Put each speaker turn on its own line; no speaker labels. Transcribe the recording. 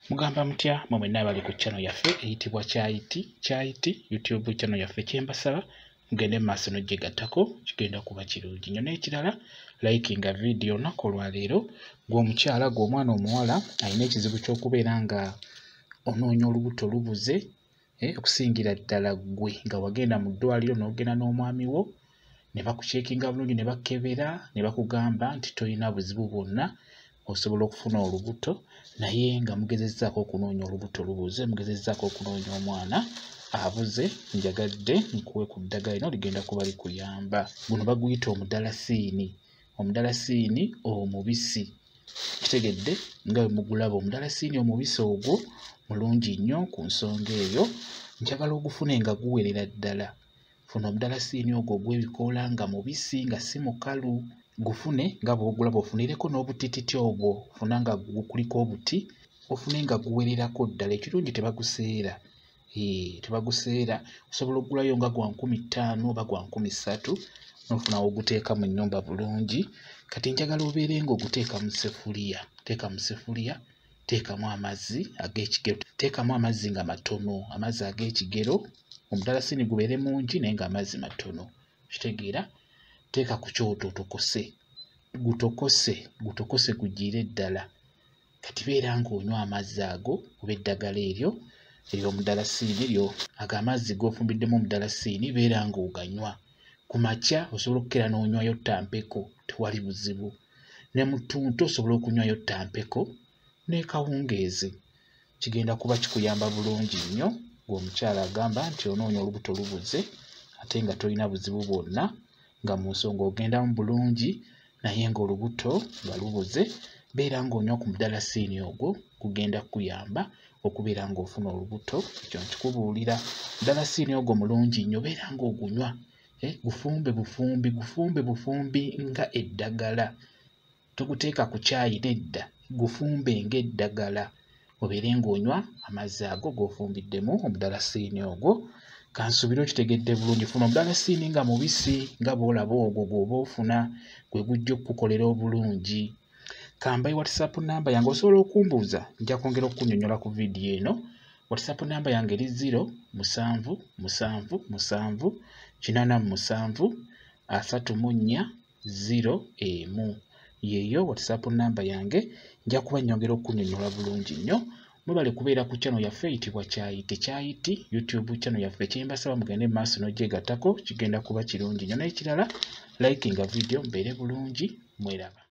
Mugamba mutya mwe mwenna abali ku channel yaffe eyitibwa Kyayiti YouTube channel yaffe kyembasaba mugende maaso n'ogyegattako kigenda kuba kirungi nnyo n'ekirala likinga video olunaku olwaleero gw'omukyala gw'omwana omuwala alina ekizibu ky'okubeera nga onoonya olubuto lubuze okusingira ddala ggwe nga wagenda mu ddwaliro n'ogenda n'omwami wo ne bakuceekinga bulungi ne bakebera ne bakugamba nti tolina buzibu bwonna osobola okufuna olubuto naye nga mugezezzaako okunoonya olubuto lubuze mugezezzaako okunoonya omwana abuze njagadde nkuwe ku ddagala lino ligenda kuba likuyamba. Guno baguyita omudalasini omubisi kitegedde nga bwe mugulaba omudalasini omubisi ogwo mulungi nnyo ku nsonga eyo njagala ogufune nga guwerera ddala. Funa omudalasini ogwo ogw'ebikoola nga mubisi nga si mukalu gufune nga bw'ogulaba ofunireko n'obutititi obwo funa nga kuliko obuti ofune nga guwererako ddala ekirungi tebaguseera osobola okugulayo nga gwa 5,000 oba gwa 3,000 n'ofuna woguteeka mu nnyumba bulungi. Kati njagala obeere ng'oguteeka mu ssefuliya teekamu amazzi ag'ekigero teekamu amazzi nga matono amazzi ag'ekigero omudalasini gubeere mungi naye ng'amazzi matono kitegeera teeka ku kyoto gutokose gugiire ddala kati beera ng'onywa amazzi ago oba eddagala eryo ery'omudalasini eryo amazzi g'ofumbiddemu omudalasini beera ng'oganywa ku makya osobola okukera n'onywayo ttampeko tewali buzibu ne mu ttuntu osobola okunywayo ttampeko ne kawungeezi kigenda kuba kikuyamba bulungi nnyo ng'omukyala agamba nti onoonya olubuto lubuze ate nga tolina buzibu bwonna nga mu nsonga ogendamu bulungi naye ng'olubuto nga lubuze beera ng'onywa ku mudalasini ogwo kugenda kukuyamba okubeera ng'ofuna olubuto ekyo nkikubuulira. Mudalasini ogwo mulungi nnyo beera ng'ogunywa gufumbe bufumbi nga eddagala toguteeka ku kyayi nedda gufumbe ng'eddagala obeere ng'onywa amazzi ago g'ofumbiddemu omudalasini ogwo kansuubire okitegedde bulungi. Funa omudalasini nga mubisi nga bw'olaba ogwo gw'oba ofuna gwe gujja okukukolera obulungi. Kambayi WhatsApp namba yange osobola okumbuuza nja kwongera okukunnyonnyola ku vidiyo eno. WhatsApp namba yange eri 0777873401 yeeyo WhatsApp namba yange nja kuba nnyongera okukunnyonnyola bulungi nnyo. Mwebale kubeera ku channel yaffe eyitibwa Kyayiti YouTube channel yaffe kyembasaba mugende mu maaso n'ogyegattako kigenda kuba kirungi nnyo n'ekirala likinga video mbeere bulungi mweraba.